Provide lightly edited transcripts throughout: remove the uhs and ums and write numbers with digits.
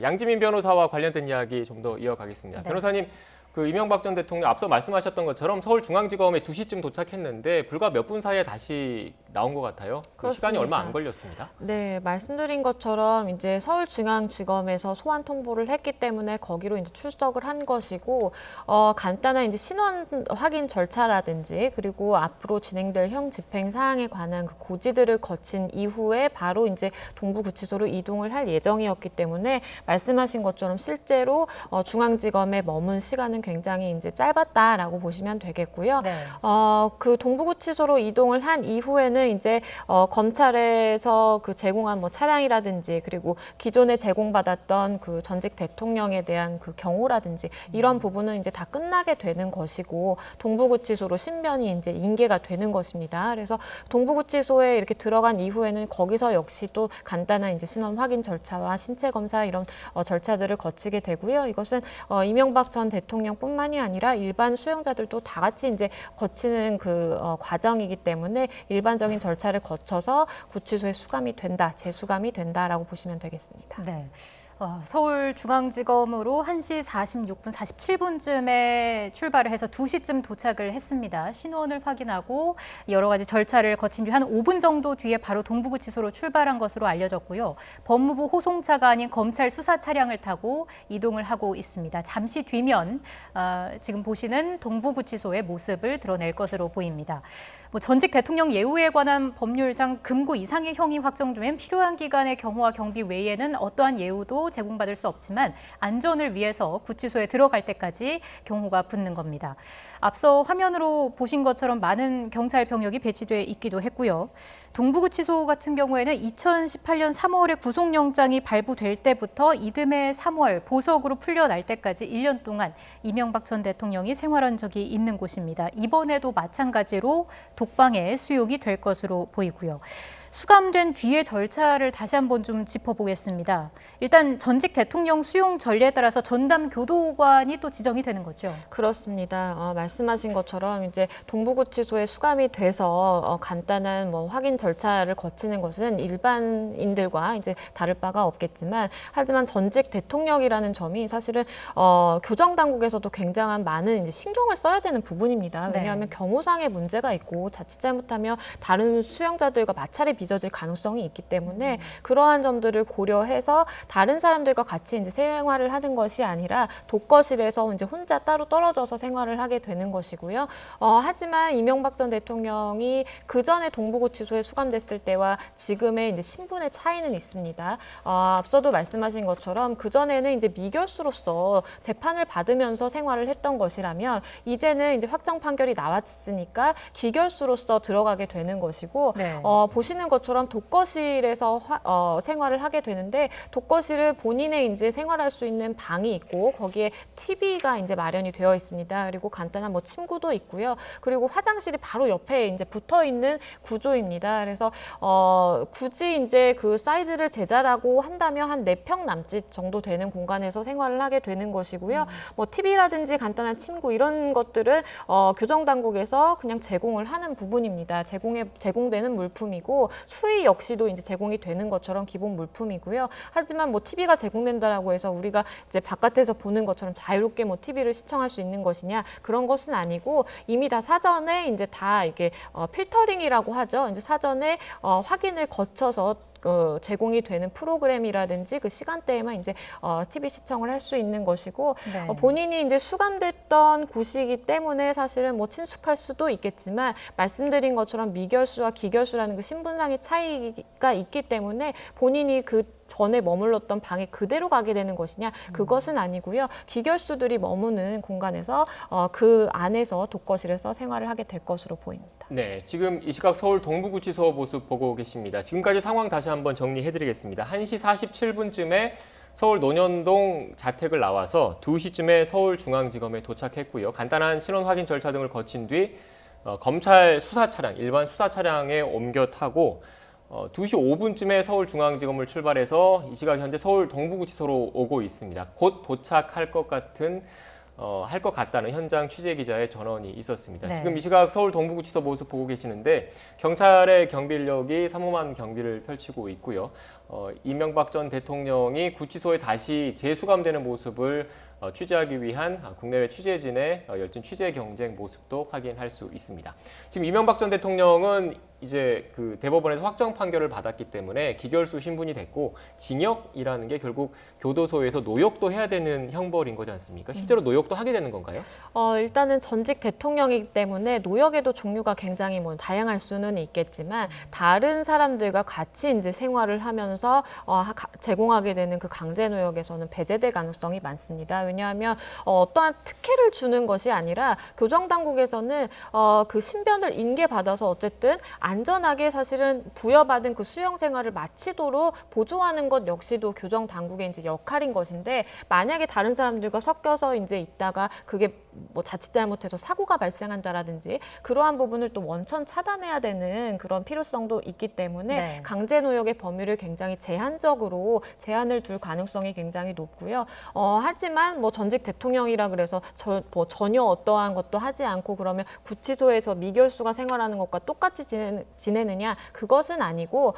양지민 변호사와 관련된 이야기 좀 더 이어가겠습니다. 네. 변호사님, 이명박 전 대통령 앞서 말씀하셨던 것처럼 서울중앙지검에 2시쯤 도착했는데 불과 몇 분 사이에 다시 나온 것 같아요. 그 시간이 얼마 안 걸렸습니다. 네, 말씀드린 것처럼 이제 서울중앙지검에서 소환 통보를 했기 때문에 거기로 이제 출석을 한 것이고, 간단한 이제 신원 확인 절차라든지 그리고 앞으로 진행될 형 집행 사항에 관한 그 고지들을 거친 이후에 바로 이제 동부구치소로 이동을 할 예정이었기 때문에 말씀하신 것처럼 실제로 중앙지검에 머문 시간은 굉장히 이제 짧았다라고 보시면 되겠고요. 네. 그 동부구치소로 이동을 한 이후에는 이제 검찰에서 그 제공한 뭐 차량이라든지 그리고 기존에 제공받았던 그 전직 대통령에 대한 그 경호라든지 이런 부분은 이제 다 끝나게 되는 것이고 동부구치소로 신변이 이제 인계가 되는 것입니다. 그래서 동부구치소에 이렇게 들어간 이후에는 거기서 역시 또 간단한 이제 신원 확인 절차와 신체 검사 이런 절차들을 거치게 되고요. 이것은 이명박 전 대통령뿐만이 아니라 일반 수용자들도 다 같이 이제 거치는 그 과정이기 때문에 일반적인 절차를 거쳐서 구치소에 수감이 된다, 재수감이 된다라고 보시면 되겠습니다. 네. 서울중앙지검으로 1시 46분, 47분쯤에 출발을 해서 2시쯤 도착을 했습니다. 신원을 확인하고 여러 가지 절차를 거친 뒤 한 5분 정도 뒤에 바로 동부구치소로 출발한 것으로 알려졌고요. 법무부 호송차가 아닌 검찰 수사 차량을 타고 이동을 하고 있습니다. 잠시 뒤면 지금 보시는 동부구치소의 모습을 드러낼 것으로 보입니다. 전직 대통령 예우에 관한 법률상 금고 이상의 형이 확정되면 필요한 기간의 경호와 경비 외에는 어떠한 예우도 제공받을 수 없지만 안전을 위해서 구치소에 들어갈 때까지 경호가 붙는 겁니다. 앞서 화면으로 보신 것처럼 많은 경찰 병력이 배치돼 있기도 했고요. 동부구치소 같은 경우에는 2018년 3월에 구속영장이 발부될 때부터 이듬해 3월 보석으로 풀려날 때까지 1년 동안 이명박 전 대통령이 생활한 적이 있는 곳입니다. 이번에도 마찬가지로 독방에 수용이 될 것으로 보이고요. 수감된 뒤의 절차를 다시 한번 좀 짚어보겠습니다. 일단 전직 대통령 수용 전례에 따라서 전담 교도관이 또 지정이 되는 거죠. 그렇습니다. 말씀하신 것처럼 이제 동부구치소에 수감이 돼서 간단한 뭐 확인 절차를 거치는 것은 일반인들과 이제 다를 바가 없겠지만, 하지만 전직 대통령이라는 점이 사실은 교정 당국에서도 굉장한 많은 이제 신경을 써야 되는 부분입니다. 왜냐하면 경호상의 문제가 있고 자칫 잘못하면 다른 수용자들과 마찰이 빚어질 가능성이 있기 때문에 그러한 점들을 고려해서 다른 사람들과 같이 이제 생활을 하는 것이 아니라 독거실에서 이제 혼자 따로 떨어져서 생활을 하게 되는 것이고요. 하지만 이명박 전 대통령이 그 전에 동부구치소에 수감됐을 때와 지금의 이제 신분의 차이는 있습니다. 앞서도 말씀하신 것처럼 그 전에는 이제 미결수로서 재판을 받으면서 생활을 했던 것이라면 이제는 이제 확정 판결이 나왔으니까 기결수로서 들어가게 되는 것이고, 네. 보시는 것처럼 독거실에서 생활을 하게 되는데, 독거실을 본인의 이제 생활할 수 있는 방이 있고 거기에 TV가 이제 마련이 되어 있습니다. 그리고 간단한 뭐 침구도 있고요. 그리고 화장실이 바로 옆에 이제 붙어 있는 구조입니다. 그래서 굳이 이제 그 사이즈를 재자라고 한다면 한 4평 남짓 정도 되는 공간에서 생활을 하게 되는 것이고요. 뭐 TV라든지 간단한 침구 이런 것들은 교정 당국에서 그냥 제공을 하는 부분입니다. 제공되는 물품이고 수위 역시도 이제 제공이 되는 것처럼 기본 물품이고요. 하지만 뭐 TV가 제공된다라고 해서 우리가 이제 바깥에서 보는 것처럼 자유롭게 뭐 TV를 시청할 수 있는 것이냐, 그런 것은 아니고 이미 다 사전에 이제 다 이게 필터링이라고 하죠. 이제 사전에 확인을 거쳐서 제공이 되는 프로그램이라든지 그 시간대에만 이제 TV 시청을 할 수 있는 것이고, 네. 본인이 이제 수감됐던 곳이기 때문에 사실은 뭐 친숙할 수도 있겠지만 말씀드린 것처럼 미결수와 기결수라는 그 신분상의 차이가 있기 때문에 본인이 그 전에 머물렀던 방에 그대로 가게 되는 것이냐, 그것은 아니고요. 기결수들이 머무는 공간에서 그 안에서 독거실에서 생활을 하게 될 것으로 보입니다. 네, 지금 이 시각 서울 동부구치소 모습 보고 계십니다. 지금까지 상황 다시 한번 정리해드리겠습니다. 1시 47분쯤에 서울 논현동 자택을 나와서 2시쯤에 서울중앙지검에 도착했고요. 간단한 신원 확인 절차 등을 거친 뒤 검찰 수사 차량, 일반 수사 차량에 옮겨 타고 2시 5분쯤에 서울중앙지검을 출발해서 이 시각 현재 서울 동부구치소로 오고 있습니다. 곧 도착할 것 같은 할 것 같다는 현장 취재 기자의 전언이 있었습니다. 네. 지금 이 시각 서울 동부구치소 모습 보고 계시는데 경찰의 경비 인력이 삼엄한 경비를 펼치고 있고요. 이명박 전 대통령이 구치소에 다시 재수감되는 모습을 취재하기 위한 국내외 취재진의 열띤 취재 경쟁 모습도 확인할 수 있습니다. 지금 이명박 전 대통령은 이제 그 대법원에서 확정 판결을 받았기 때문에 기결수 신분이 됐고 징역이라는 게 결국 교도소에서 노역도 해야 되는 형벌인 거지 않습니까? 실제로 노역도 하게 되는 건가요? 일단은 전직 대통령이기 때문에 노역에도 종류가 굉장히 뭐 다양할 수는 있겠지만 다른 사람들과 같이 이제 생활을 하면서 제공하게 되는 그 강제 노역에서는 배제될 가능성이 많습니다. 왜냐하면 어떠한 특혜를 주는 것이 아니라 교정 당국에서는 그 신변을 인계받아서 어쨌든 안전하게 사실은 부여받은 그 수용 생활을 마치도록 보조하는 것 역시도 교정 당국의 이제 역할인 것인데 만약에 다른 사람들과 섞여서 이제 있다가 그게 뭐 자칫 잘못해서 사고가 발생한다라든지 그러한 부분을 또 원천 차단해야 되는 그런 필요성도 있기 때문에 네. 강제 노역의 범위를 굉장히 제한적으로 제한을 둘 가능성이 굉장히 높고요. 하지만 뭐 전직 대통령이라 그래서 전혀 어떠한 것도 하지 않고 그러면 구치소에서 미결수가 생활하는 것과 똑같이 지내느냐 그것은 아니고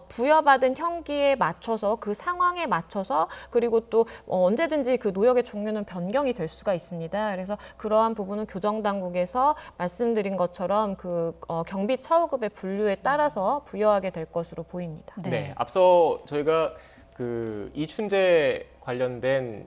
부여받은 형기에 맞춰서 그 상황에 맞춰서 그리고 또 언제든지 그 노역의 종류는 변경이 될 수가 있습니다. 그래서 그러한 부분은 교정 당국에서 말씀드린 것처럼 그 경비 처우급의 분류에 따라서 부여하게 될 것으로 보입니다. 네. 앞서 저희가 그 이춘재 관련된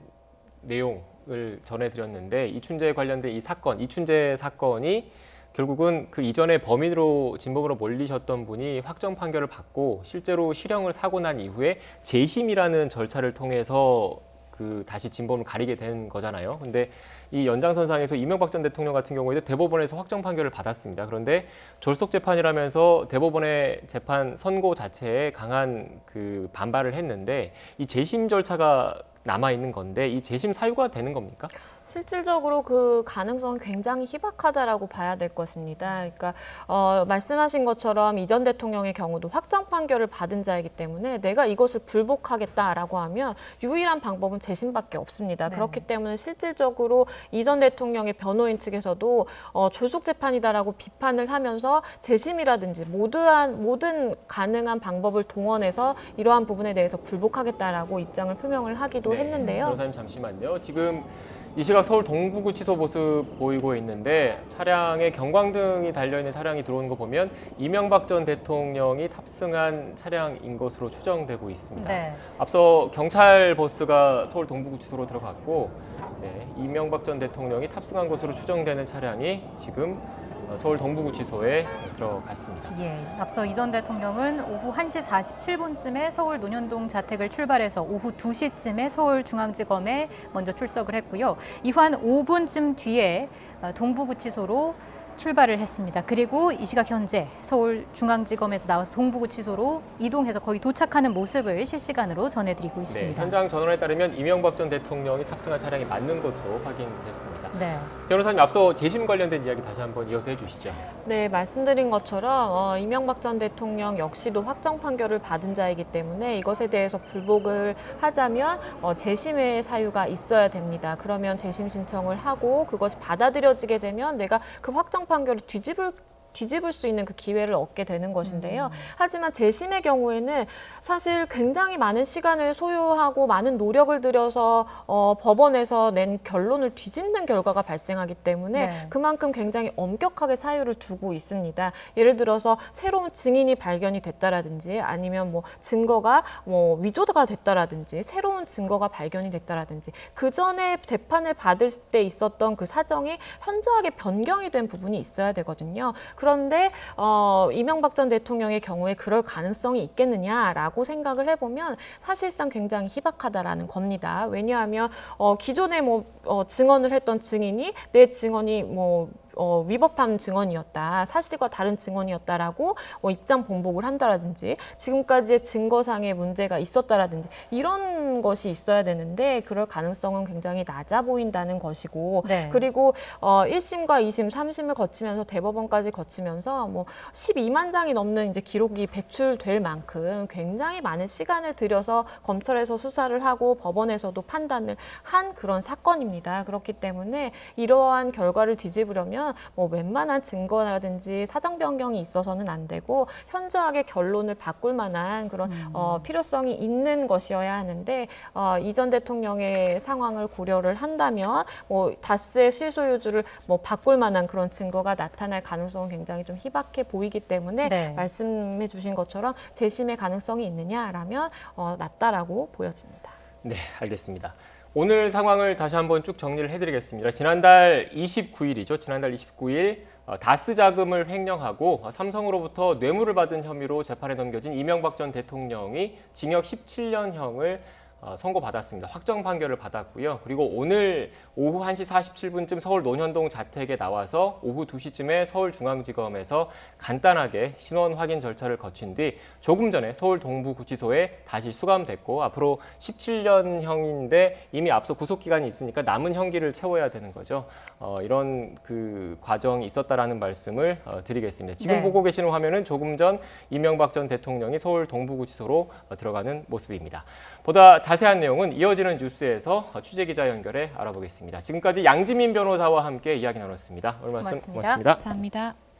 내용을 전해드렸는데 이춘재 관련된 이 사건, 이춘재 사건이 결국은 그 이전에 범인으로 진범으로 몰리셨던 분이 확정 판결을 받고 실제로 실형을 사고 난 이후에 재심이라는 절차를 통해서 그 다시 진범을 가리게 된 거잖아요. 근데 이 연장선상에서 이명박 전 대통령 같은 경우에도 대법원에서 확정 판결을 받았습니다. 그런데 졸속 재판이라면서 대법원의 재판 선고 자체에 강한 그 반발을 했는데 이 재심 절차가 남아 있는 건데 이 재심 사유가 되는 겁니까? 실질적으로 그 가능성은 굉장히 희박하다라고 봐야 될 것입니다. 그러니까 말씀하신 것처럼 이전 대통령의 경우도 확정 판결을 받은 자이기 때문에 내가 이것을 불복하겠다라고 하면 유일한 방법은 재심밖에 없습니다. 네. 그렇기 때문에 실질적으로 이전 대통령의 변호인 측에서도 졸속 재판이다라고 비판을 하면서 재심이라든지 모든 가능한 방법을 동원해서 이러한 부분에 대해서 불복하겠다라고 입장을 표명을 하기도 했는데요. 변호사님 잠시만요. 지금 이 시각 서울 동부구치소 모습 보이고 있는데 차량에 경광등이 달려있는 차량이 들어오는 거 보면 이명박 전 대통령이 탑승한 차량인 것으로 추정되고 있습니다. 네. 앞서 경찰 버스가 서울 동부구치소로 들어갔고 이명박 전 대통령이 탑승한 것으로 추정되는 차량이 지금 서울 동부구치소에 들어갔습니다. 예, 앞서 이 전 대통령은 오후 1시 47분쯤에 서울 논현동 자택을 출발해서 오후 2시쯤에 서울중앙지검에 먼저 출석을 했고요. 이후 한 5분쯤 뒤에 동부구치소로 출발을 했습니다. 그리고 이 시각 현재 서울중앙지검에서 나와서 동부구치소로 이동해서 거의 도착하는 모습을 실시간으로 전해드리고 있습니다. 현장 전원에 따르면 이명박 전 대통령이 탑승한 차량이 맞는 것으로 확인됐습니다. 네. 변호사님 앞서 재심 관련된 이야기 다시 한번 이어서 해주시죠. 네, 말씀드린 것처럼 이명박 전 대통령 역시도 확정 판결을 받은 자이기 때문에 이것에 대해서 불복을 하자면 재심의 사유가 있어야 됩니다. 그러면 재심 신청을 하고 그것이 받아들여지게 되면 내가 그 확정 판결을 뒤집을 수 있는 그 기회를 얻게 되는 것인데요. 하지만 재심의 경우에는 사실 굉장히 많은 시간을 소요하고 많은 노력을 들여서 법원에서 낸 결론을 뒤집는 결과가 발생하기 때문에 네. 그만큼 굉장히 엄격하게 사유를 두고 있습니다. 예를 들어서 새로운 증인이 발견이 됐다라든지 아니면 뭐 증거가 위조가 됐다라든지 새로운 증거가 발견이 됐다라든지 그 전에 재판을 받을 때 있었던 그 사정이 현저하게 변경이 된 부분이 있어야 되거든요. 그런데 이명박 전 대통령의 경우에 그럴 가능성이 있겠느냐라고 생각을 해보면 사실상 굉장히 희박하다라는 겁니다. 왜냐하면 기존에 증언을 했던 증인이 내 증언이 위법한 증언이었다, 사실과 다른 증언이었다라고 입장 번복을 한다라든지 지금까지의 증거상의 문제가 있었다라든지 이런 것이 있어야 되는데 그럴 가능성은 굉장히 낮아 보인다는 것이고 네. 그리고 1심과 2심, 3심을 거치면서 대법원까지 거치면서 뭐 12만 장이 넘는 이제 기록이 배출될 만큼 굉장히 많은 시간을 들여서 검찰에서 수사를 하고 법원에서도 판단을 한 그런 사건입니다. 그렇기 때문에 이러한 결과를 뒤집으려면 뭐 웬만한 증거라든지 사정 변경이 있어서는 안 되고 현저하게 결론을 바꿀 만한 그런 필요성이 있는 것이어야 하는데 이 전 대통령의 상황을 고려를 한다면 뭐 다스의 실소유주를 뭐 바꿀 만한 그런 증거가 나타날 가능성은 굉장히 좀 희박해 보이기 때문에 네. 말씀해 주신 것처럼 재심의 가능성이 있느냐라면 낮다라고 보여집니다. 네, 알겠습니다. 오늘 상황을 다시 한번 쭉 정리를 해드리겠습니다. 지난달 29일이죠. 지난달 29일 다스 자금을 횡령하고 삼성으로부터 뇌물을 받은 혐의로 재판에 넘겨진 이명박 전 대통령이 징역 17년형을 선고받았습니다. 확정 판결을 받았고요. 그리고 오늘 오후 1시 47분쯤 서울 논현동 자택에 나와서 오후 2시쯤에 서울중앙지검에서 간단하게 신원 확인 절차를 거친 뒤 조금 전에 서울 동부구치소에 다시 수감됐고 앞으로 17년형인데 이미 앞서 구속기간이 있으니까 남은 형기를 채워야 되는 거죠. 이런 그 과정이 있었다라는 말씀을 드리겠습니다. 지금 네. 보고 계시는 화면은 조금 전 이명박 전 대통령이 서울 동부구치소로 들어가는 모습입니다. 보다 자세한 내용은 이어지는 뉴스에서 취재기자 연결해 알아보겠습니다. 지금까지 양지민 변호사와 함께 이야기 나눴습니다. 오늘 말씀 고맙습니다. 고맙습니다. 감사합니다.